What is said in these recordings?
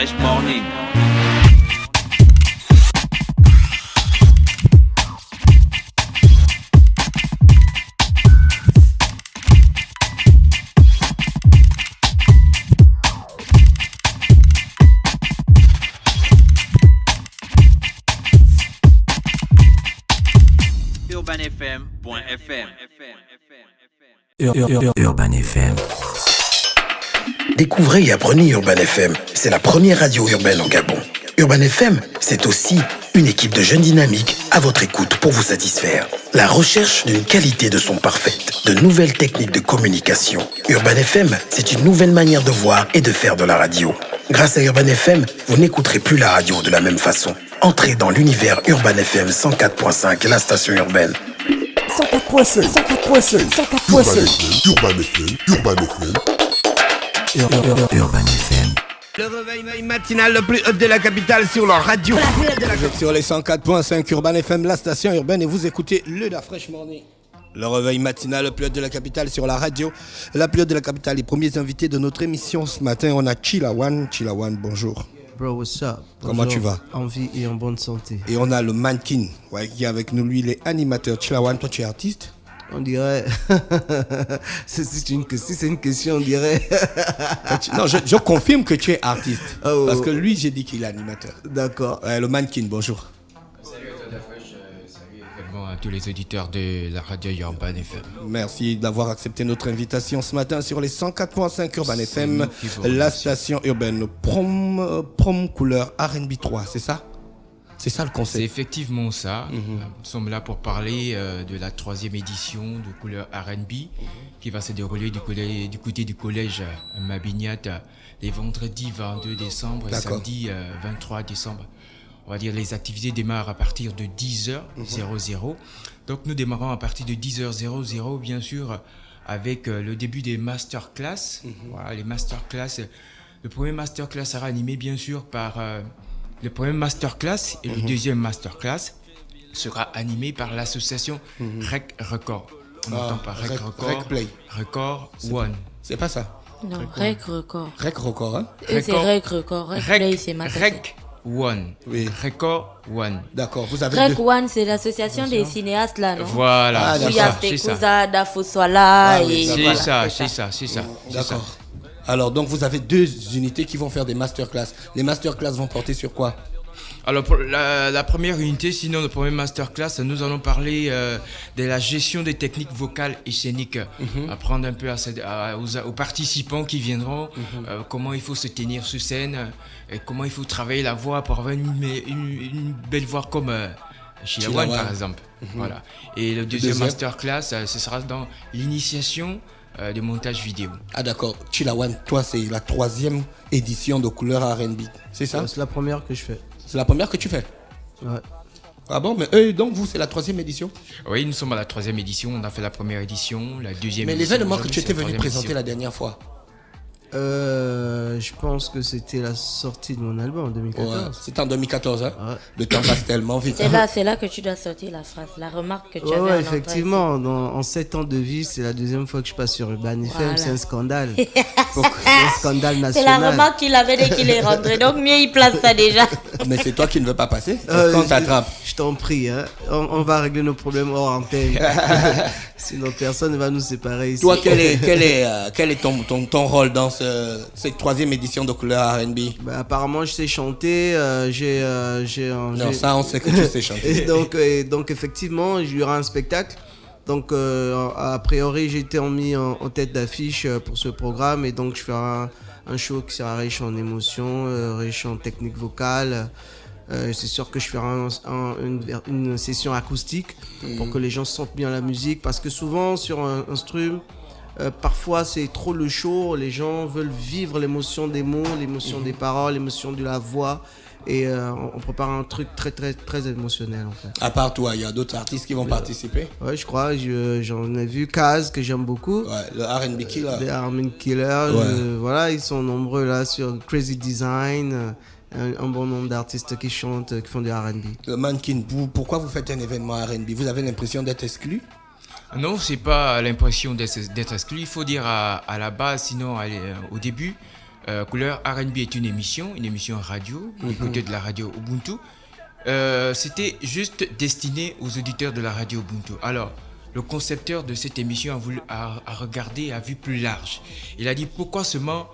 Fresh Morning. UrbanFM.fm. Urban FM. Découvrez et apprenez Urban FM. C'est la première radio urbaine en Gabon. Urban FM, c'est aussi une équipe de jeunes dynamiques à votre écoute pour vous satisfaire. La recherche d'une qualité de son parfaite, de nouvelles techniques de communication. Urban FM, c'est une nouvelle manière de voir et de faire de la radio. Grâce à Urban FM, vous n'écouterez plus la radio de la même façon. Entrez dans l'univers Urban FM 104.5, la station urbaine. 104.5, 104.5, Urban FM. Urban FM. Le réveil matinal le plus haut de la capitale sur la radio. Vous êtes sur les 104.5 Urban FM, la station urbaine, et vous écoutez le La Fresh Morning. Le réveil matinal le plus haut de la capitale sur la radio. La plus haute de la capitale, les premiers invités de notre émission ce matin, on a Chilawan. Chilawan, bonjour. Bro, what's up? Comment tu vas? En vie et en bonne santé. Et on a le mannequin qui est avec nous, lui, il est animateur. Chilawan, toi tu es artiste? On dirait. Si c'est une question, on dirait. Non, je confirme que tu es artiste. Oh. Parce que lui, j'ai dit qu'il est animateur. D'accord. Le mannequin, bonjour. Salut à toi, Fresh. Salut également à tous les auditeurs de la radio Urban FM. Merci d'avoir accepté notre invitation ce matin sur les 104.5 Urban FM, la station urbaine prom couleur R&B 3, c'est ça? C'est ça le C'est concept. effectivement ça. Nous sommes là pour parler de la 3e édition de Couleur R&B qui va se dérouler du côté du collège Mabignat les vendredis 22 décembre et D'accord. samedi 23 décembre. On va dire les activités démarrent à partir de 10h00. Donc nous démarrons à partir de 10h00 bien sûr avec le début des masterclass. Voilà, les masterclass. Le premier masterclass sera animé bien sûr par le premier masterclass et le deuxième masterclass sera animé par l'association Rec Record. On entend par Rec Record. Rec Play. Record One. C'est pas ça. Non, Rec Record. Rec Record, hein? Et c'est Rec Record. Rec Play, c'est ma Rec One. Oui. Record One. D'accord, vous avez Rec deux. One, c'est l'association des cinéastes là, non? Voilà, Ah, c'est Où il y a ça, c'est ça. Stekouza, Dafoswala Ah oui, et C'est voilà, ça, c'est c'est ça. D'accord. Alors, donc vous avez deux unités qui vont faire des masterclass. Les masterclass vont porter sur quoi? Alors pour la première unité, sinon le premier masterclass, nous allons parler de la gestion des techniques vocales et scéniques, apprendre un peu aux participants qui viendront comment il faut se tenir sur scène, et comment il faut travailler la voix pour avoir une belle voix comme Chilawan par exemple. Voilà. Et le deuxième masterclass, ce sera dans l'initiation de montage vidéo. Ah d'accord, Chilawan, toi c'est la 3e édition de Couleur R&B, c'est ça? C'est la première que je fais. C'est la première que tu fais? Ouais. Ah bon, mais eux, donc vous, c'est la 3e édition? Oui, nous sommes à la 3e édition, on a fait la première édition, la deuxième Mais édition. l'événement que tu aujourd'hui, étais c'est la venu 3e présenter édition. la dernière fois, Je pense que c'était la sortie de mon album en 2014. c'était en 2014, hein? Ouais. Le temps passe tellement vite. c'est là que tu dois sortir la phrase, la remarque que tu avais en entrée. Effectivement, en 7 ans de vie, c'est la deuxième fois que je passe sur Urban FM, Voilà. c'est un scandale. C'est un scandale C'est national. la remarque qu'il avait dès qu'il est rentré, donc mieux il place ça déjà. Mais c'est toi qui ne veux pas passer? Est-ce qu'on t'attrape? Je t'en prie, hein. On va régler nos problèmes hors antenne. Sinon personne ne va nous séparer ici. Toi, quel est ton rôle dans cette 3e édition de Couleur R&B? Bah, apparemment, je sais chanter. Non, ça, on sait que tu sais chanter. Et donc, effectivement, il y aura un spectacle. Donc, a priori, j'ai été mis en tête d'affiche pour ce programme. Et donc, je ferai un show qui sera riche en émotions, riche en technique vocale. C'est sûr que je ferai une session acoustique pour que les gens sentent bien la musique. Parce que souvent, sur un stream, parfois c'est trop le show, les gens veulent vivre l'émotion des mots, l'émotion des paroles, l'émotion de la voix, et on prépare un truc très très très émotionnel en fait. À part toi, il y a d'autres artistes qui vont participer? Ouais, je crois, j'en ai vu Kaz que j'aime beaucoup. Ouais, le R&B Killer. Les Armin Killer, Ouais. voilà, ils sont nombreux là sur Crazy Design, un bon nombre d'artistes qui chantent, qui font du R&B. Le mannequin, pourquoi vous faites un événement R&B? Vous avez l'impression d'être exclu? Non, c'est pas l'impression d'être exclu. Il faut dire à la base, sinon au début, Couleur R&B est une émission radio, du côté de la radio Ubuntu. C'était juste destiné aux auditeurs de la radio Ubuntu. Alors, le concepteur de cette émission a regardé à vue plus large. Il a dit pourquoi seulement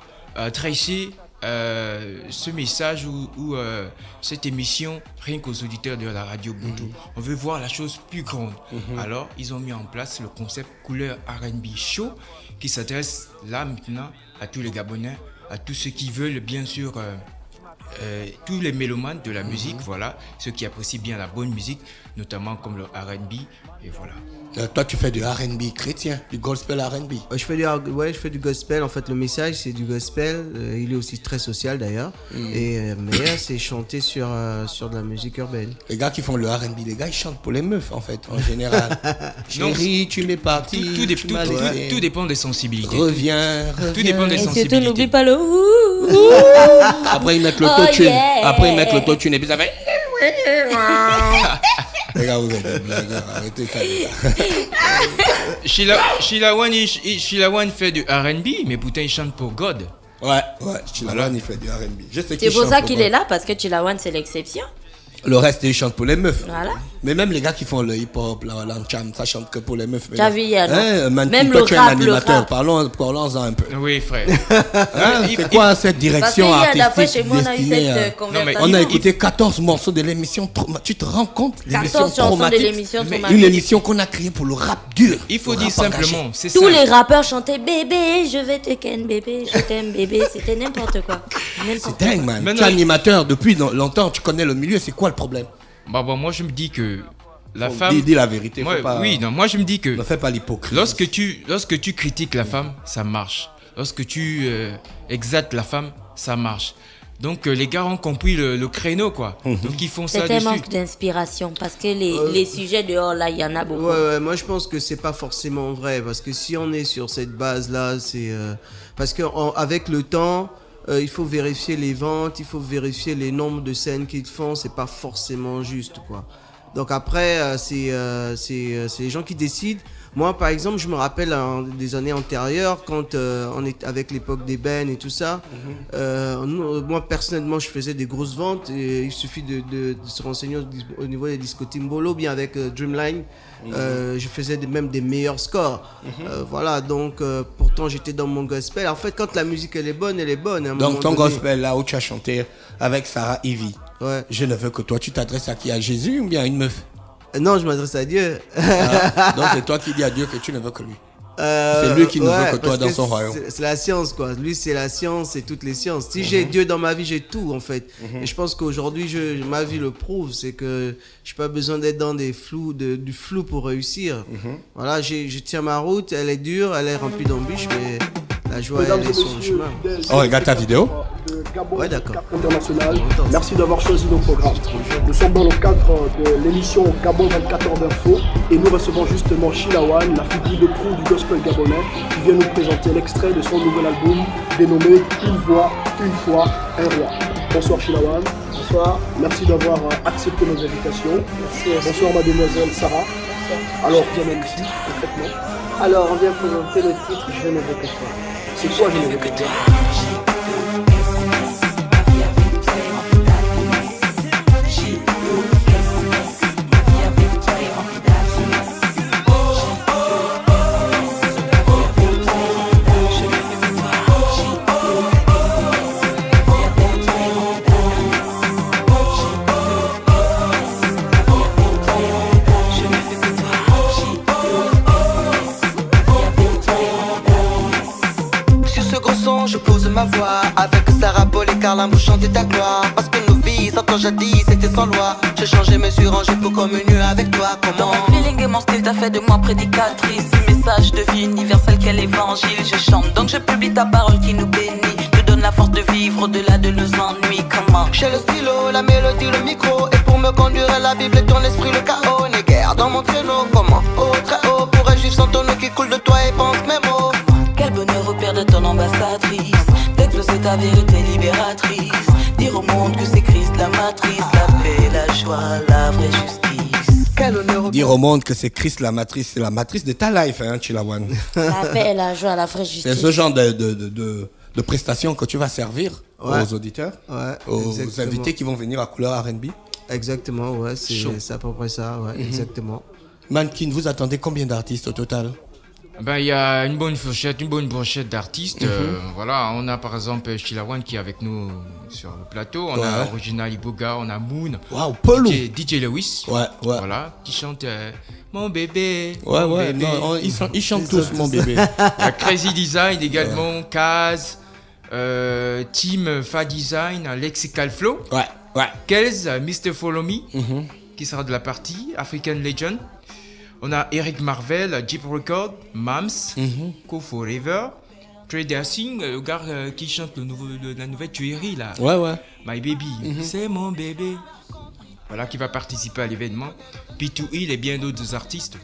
tracer ce message ou cette émission rien qu'aux auditeurs de la radio Ubuntu. On veut voir la chose plus grande. Alors, ils ont mis en place le concept Couleur R&B Show qui s'adresse là maintenant à tous les Gabonais, à tous ceux qui veulent bien sûr... tous les mélomanes de la musique, voilà, ceux qui apprécient bien la bonne musique, notamment comme le R&B, et voilà. Toi, tu fais du R&B chrétien, du gospel R&B. Je fais du gospel. En fait, le message, c'est du gospel. Il est aussi très social, d'ailleurs. Et mais c'est chanté sur de la musique urbaine. Les gars qui font le R&B, les gars, ils chantent pour les meufs, en fait, en général. Chérie, tu m'es parti. Tout dépend des sensibilités. Reviens. Tout dépend des Et sensibilités. surtout, n'oublie pas le Après, ils mettent l'autotune. Après, ils mettent l'autotune et puis ça fait... Les gars, vous êtes des blagueurs, arrêtez ça. Sheila One fait du R&B, mais pourtant il chante pour God. Ouais, Chilawan, il fait du R&B. C'est pour ça qu'il est là, parce que Chilawan, c'est l'exception. Le reste, ils chantent pour les meufs. Voilà. Mais même les gars qui font le hip-hop, l'encham, ça chante que pour les meufs. T'as vu, même le tu es un animateur, parlons-en un peu. Oui, frère. C'est quoi cette direction artistique destinée à... On a écouté 14 morceaux de l'émission. Tu te rends compte? 14 chansons de l'émission Traumatique. Une émission qu'on a créée pour le rap dur. Il faut dire simplement, c'est ça. Tous les rappeurs chantaient bébé, je vais te ken bébé, je t'aime bébé. C'était n'importe quoi. C'est dingue, man. Tu es animateur depuis longtemps, tu connais le milieu, c'est quoi le problème? Moi je me dis que la femme... Dis la vérité. Moi je me dis que... Ne fais pas l'hypocrite. Lorsque tu critiques la femme, ça marche. Lorsque tu exaltes la femme, ça marche. Donc les gars ont compris le créneau, quoi. Donc ils font ça dessus. C'est un manque d'inspiration parce que les sujets dehors là, il y en a beaucoup. Ouais, moi je pense que c'est pas forcément vrai parce que si on est sur cette base là, c'est parce que avec le temps, il faut vérifier les ventes, il faut vérifier les nombres de scènes qu'ils font, c'est pas forcément juste, quoi. Donc après, c'est les gens qui décident. Moi, par exemple, je me rappelle des années antérieures, quand on est avec l'époque des Ben et tout ça. Moi, personnellement, je faisais des grosses ventes. Et il suffit de se renseigner au niveau des discothèques Timbolo, bien avec Dreamline. Je faisais même des meilleurs scores. Voilà, donc pourtant, j'étais dans mon gospel. En fait, quand la musique, elle est bonne, elle est bonne. Donc, ton gospel, là où tu as chanté avec Sarah Ivy, ouais. Je ne veux que toi, tu t'adresses à qui? À Jésus ou bien à une meuf? Non, je m'adresse à Dieu. Donc c'est toi qui dis à Dieu que tu ne veux que lui. C'est lui qui ne veut que toi dans son royaume. C'est la science, quoi. Lui, c'est la science, c'est toutes les sciences. Si j'ai Dieu dans ma vie, j'ai tout, en fait. Et je pense qu'aujourd'hui, ma vie le prouve. C'est que je n'ai pas besoin d'être dans du flou pour réussir. Voilà, je tiens ma route, elle est dure, elle est remplie d'embûches, mais la joie, elle est sur le chemin. On regarde ta vidéo. Ouais, d'accord. International. Merci d'avoir choisi nos programmes. Nous sommes dans le cadre de l'émission Gabon 24 heures d'info et nous recevons justement Chilawan, la figure de proue du gospel gabonais, qui vient nous présenter l'extrait de son nouvel album dénommé Une voix, une foi, un roi. Bonsoir Chilawan. Bonsoir. Merci d'avoir accepté nos invitations. Merci. Bonsoir mademoiselle Sarah. Bonsoir. Alors, viens ici, concrètement. Alors, on vient présenter le titre Je ne veux que toi. C'est quoi Je ne veux que toi? Je pose ma voix avec Sarah Paul et Carlin pour chanter ta gloire. Parce que nos vies, sans toi jadis, c'était sans loi. J'ai changé, me suis rangé pour communier avec toi. Comment? Mon feeling et mon style t'a fait de moi prédicatrice. Du message de vie universel qu'est l'évangile. Je chante donc je publie ta parole qui nous bénit. Te donne la force de vivre au-delà de nos ennuis. Comment? J'ai le stylo, la mélodie, le micro. Et pour me conduire la Bible et ton esprit, le chaos n'est guère dans mon créneau. Comment? Oh, très haut, pourrais vivre sans ton eau qui coule de toi et pense mes mots. Quel bonheur au père de ton ambassadrice, d'exaucer ta vérité libératrice, dire au monde que c'est Christ la matrice, la paix, la joie, la vraie justice. Quel honneur. Dire au monde que c'est Christ la matrice, c'est la matrice de ta life, hein, Chilawan. La paix, la joie, la vraie justice. C'est ce genre de de prestations que tu vas servir aux auditeurs, aux exactement. invités qui vont venir à Couleur R&B. Exactement, ouais, c'est à peu près ça, ouais, exactement. Mannequin, vous attendez combien d'artistes au total? Il y a une bonne brochette d'artistes. Voilà, on a par exemple Chilawan qui est avec nous sur le plateau. On a Original Iboga, on a Moon. Waouh, Paulou. DJ Lewis. Ouais. Voilà, qui chante Mon bébé. Ouais. Bébé. Non, ils chantent tous Mon bébé. Il y a Crazy Design également, Kaz, Team Fa Design, Lexical Flow. Ouais. Kelz, Mr. Follow Me, qui sera de la partie, African Legend. On a Eric Marvel, Jeep Record, Mams, Co Forever, Trey Dancing, le gars qui chante la nouvelle tuerie là. Ouais. My Baby, c'est mon bébé. Voilà, qui va participer à l'événement. P2E et bien d'autres artistes.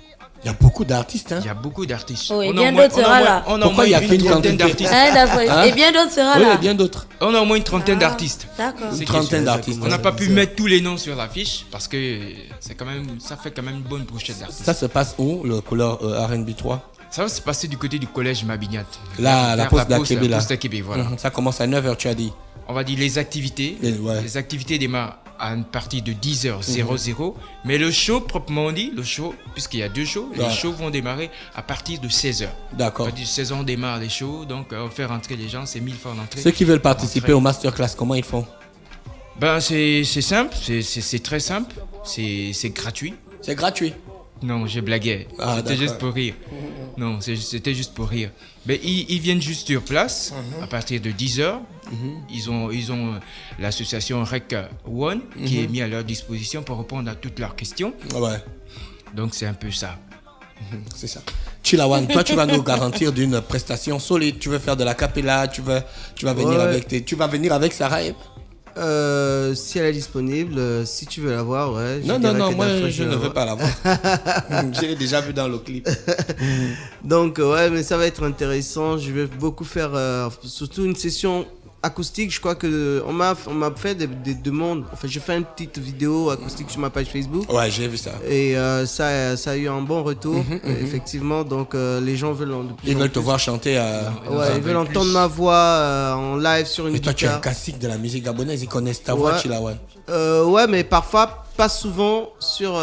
Il y a beaucoup d'artistes, hein. Il y a beaucoup d'artistes. Oh, et bien d'autres sera là. On a au moins une trentaine d'artistes. Et bien d'autres sera là. Oui, bien d'autres. On a au moins une trentaine d'artistes. D'accord. Une trentaine d'artistes. On n'a pas pu mettre tous les noms sur l'affiche parce que ça fait quand même une bonne brochette d'artistes. Ça se passe où, le Couleur R&B 3? Ça va se passer du côté du collège Mabignat. Là, la pause d'Akébé, là. Voilà. Ça commence à 9h, tu as dit. On va dire les activités. Les activités démarrent à une partie de 10h00. Mais le show, proprement dit, puisqu'il y a 2 shows, les shows vont démarrer à partir de 16h. D'accord. À partir de 16h, on démarre les shows. Donc, on fait rentrer les gens, c'est 1000 francs d'entrée. Ceux qui veulent participer au masterclass, comment ils font? C'est simple, c'est très simple. C'est gratuit. C'est gratuit? Non, j'ai blagué. C'était juste pour rire. Non, c'était juste pour rire. Mais ils viennent juste sur place à partir de 10h. Ils ont l'association Rec One qui est mise à leur disposition pour répondre à toutes leurs questions. Ouais. Donc c'est un peu ça. C'est ça. Chilawan, toi tu vas nous garantir d'une prestation solide. Tu veux faire de la cappella, tu vas venir tu vas venir avec Sarah. Si elle est disponible, si tu veux la voir, ouais. Non, moi je ne veux pas la voir. Je l'ai déjà vu dans le clip. Donc ouais, mais ça va être intéressant. Je vais beaucoup faire, surtout une session acoustique. Je crois que on m'a fait des demandes. Enfin, j'ai fait une petite vidéo acoustique sur ma page Facebook. Ouais, j'ai vu ça. Et ça a eu un bon retour, effectivement. Donc les gens veulent ils veulent te voir chanter. Ils veulent entendre ma voix en live sur une guitare. Et toi, tu es un classique de la musique gabonaise. Ils connaissent ta voix, Chilawan. Ouais, mais parfois pas souvent sur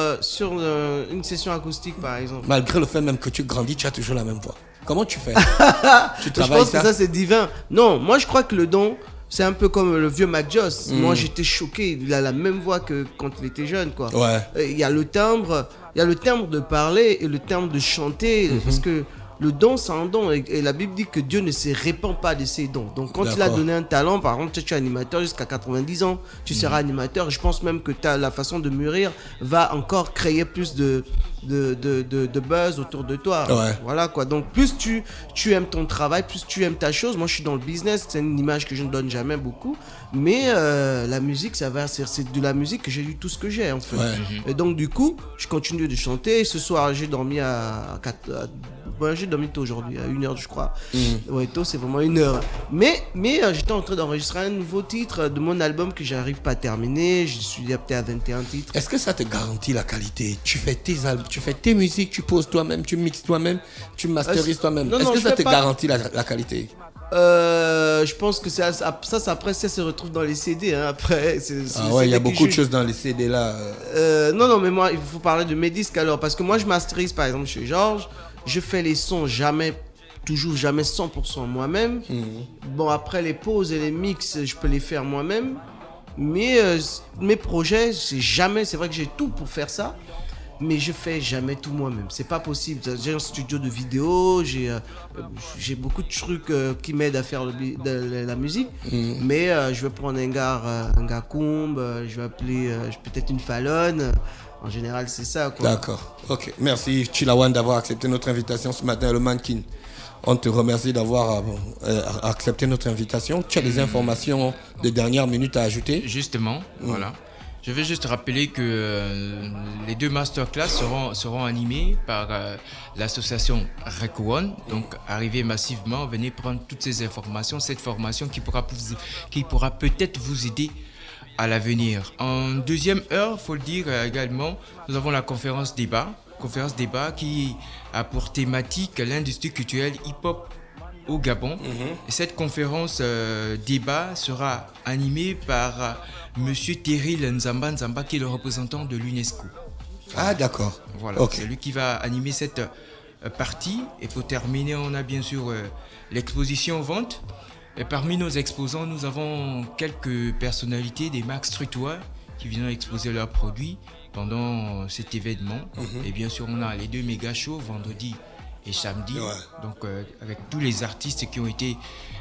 une session acoustique, par exemple. Malgré le fait même que tu grandis, tu as toujours la même voix. Comment tu fais? Je pense que ça c'est divin. Non, moi je crois que le don, c'est un peu comme le vieux Mac Joss. Moi j'étais choqué, il a la même voix que quand il était jeune, quoi. Ouais. Il y a le timbre de parler et le timbre de chanter, parce que le don, c'est un don. Et la Bible dit que Dieu ne se répand pas de ses dons. Donc, quand il a donné un talent, par exemple, tu es animateur jusqu'à 90 ans, tu seras animateur. Je pense même que la façon de mûrir va encore créer plus de buzz autour de toi. Ouais. Voilà, quoi. Donc, plus tu aimes ton travail, plus tu aimes ta chose. Moi, je suis dans le business. C'est une image que je ne donne jamais beaucoup. Mais la musique, c'est de la musique que j'ai eu tout ce que j'ai, en fait. Ouais. Et donc, du coup, je continue de chanter. Ce soir, j'ai dormi j'ai dormi tôt aujourd'hui, à 1h je crois. Ouais, tôt c'est vraiment 1h. Mais j'étais en train d'enregistrer un nouveau titre de mon album que j'arrive pas à terminer. Je suis adapté à 21 titres. Est-ce que ça te garantit la qualité? Tu fais tes albums, tu fais tes musiques, tu poses toi-même, tu mixes toi-même, tu masterises toi-même. Est-ce que ça te garantit la qualité? Je pense que ça après ça se retrouve dans les CD, hein. Après il y a beaucoup de choses dans les CD là. Non, mais moi il faut parler de mes disques alors, parce que moi je masterise par exemple chez Georges. Je fais les sons toujours jamais 100% moi-même. Bon, après les pauses et les mix, je peux les faire moi-même. Mais mes projets, c'est vrai que j'ai tout pour faire ça. Mais je fais jamais tout moi-même. C'est pas possible. J'ai un studio de vidéo, j'ai beaucoup de trucs qui m'aident à faire de la musique. Mais je vais prendre un gars Coombe, je vais appeler peut-être une Fallon. En général, c'est ça, quoi. D'accord. Ok. Merci, Chilawan, d'avoir accepté notre invitation ce matin, le Mannequin. On te remercie d'avoir accepté notre invitation. Tu as des informations de dernière minute à ajouter? Justement, voilà. Je vais juste rappeler que les 2 masterclass seront animés par l'association Rec One. Donc, arrivez massivement, venez prendre toutes ces informations, cette formation qui pourra peut-être vous aider à l'avenir. En deuxième heure, il faut le dire également, nous avons la conférence débat qui a pour thématique l'industrie culturelle hip-hop au Gabon. Et cette conférence débat sera animée par Monsieur Teril Nzamba, qui est le représentant de l'UNESCO. Ah, d'accord. Voilà, c'est lui qui va animer cette partie. Et pour terminer, on a bien sûr l'exposition vente. Et parmi nos exposants, nous avons quelques personnalités des marques streetwear qui viennent exposer leurs produits pendant cet événement. Et bien sûr, on a les 2 méga shows, vendredi et samedi. Donc, avec tous les artistes qui ont été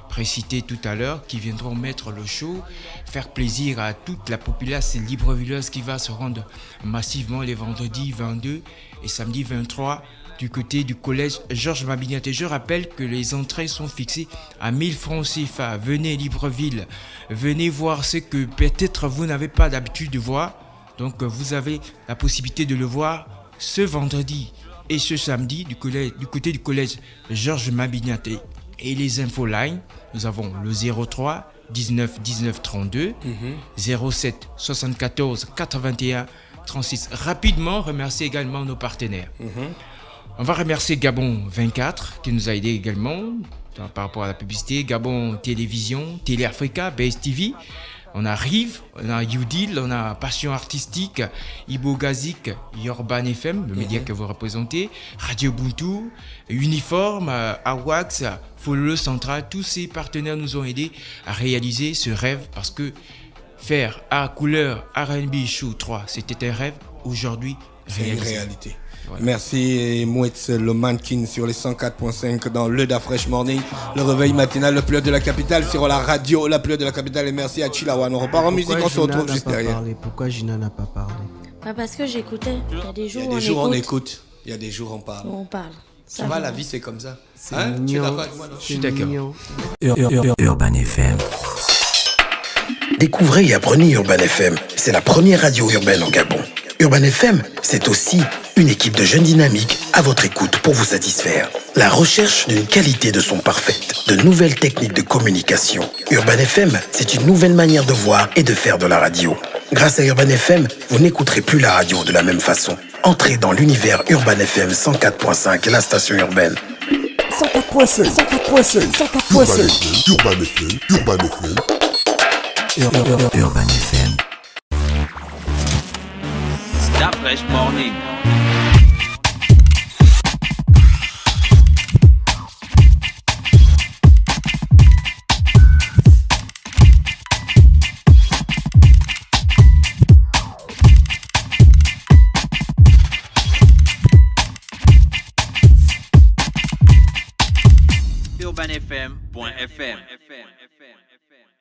précités tout à l'heure, qui viendront mettre le show, faire plaisir à toute la populace librevilloise qui va se rendre massivement les vendredis 22 et samedi 23 du côté du collège Georges Mabiniate. Je rappelle que les entrées sont fixées à 1000 francs CFA. Venez Libreville, venez voir ce que peut-être vous n'avez pas d'habitude de voir. Donc vous avez la possibilité de le voir ce vendredi et ce samedi du côté du collège Georges Mabiniate. Et les infolines, nous avons le 03 19 19 32, 07 74 81 36. Rapidement, remercier également nos partenaires. On va remercier Gabon 24 qui nous a aidé également par rapport à la publicité. Gabon Télévision, Télé Africa, Base TV. On a Rive, on a Udil, on a Passion Artistique, Ibo Gazik, Urban FM, le média que vous représentez, Radio Ubuntu, Uniforme, Awax, Follow Central. Tous ces partenaires nous ont aidés à réaliser ce rêve parce que faire art, couleur, R&B, show 3, c'était un rêve. Aujourd'hui, c'est une réalité. Voilà. Merci Mouetz, le mannequin sur les 104.5 dans le Da Fresh Morning, le réveil matinal le plus haut de la capitale sur la radio la plus haut de la capitale. Et merci à Chilawan. On repart en musique, on se retrouve juste derrière. Pourquoi Gina n'a pas parlé? Parce que j'écoutais. Il y a des jours, on écoute. Il y a des jours on parle. On parle. Ça va, la vie c'est comme ça. Hein? Tu es d'accord avec moi? Je suis d'accord. Urban FM. Découvrez et apprenez Urban FM. C'est la première radio urbaine en Gabon. Urban FM, c'est aussi une équipe de jeunes dynamiques à votre écoute pour vous satisfaire. La recherche d'une qualité de son parfaite, de nouvelles techniques de communication. Urban FM, c'est une nouvelle manière de voir et de faire de la radio. Grâce à Urban FM, vous n'écouterez plus la radio de la même façon. Entrez dans l'univers Urban FM 104.5, la station urbaine. 104.5, 104.5, 104.5. Urban FM, Urban FM. Urban FM. Da Fresh Morning.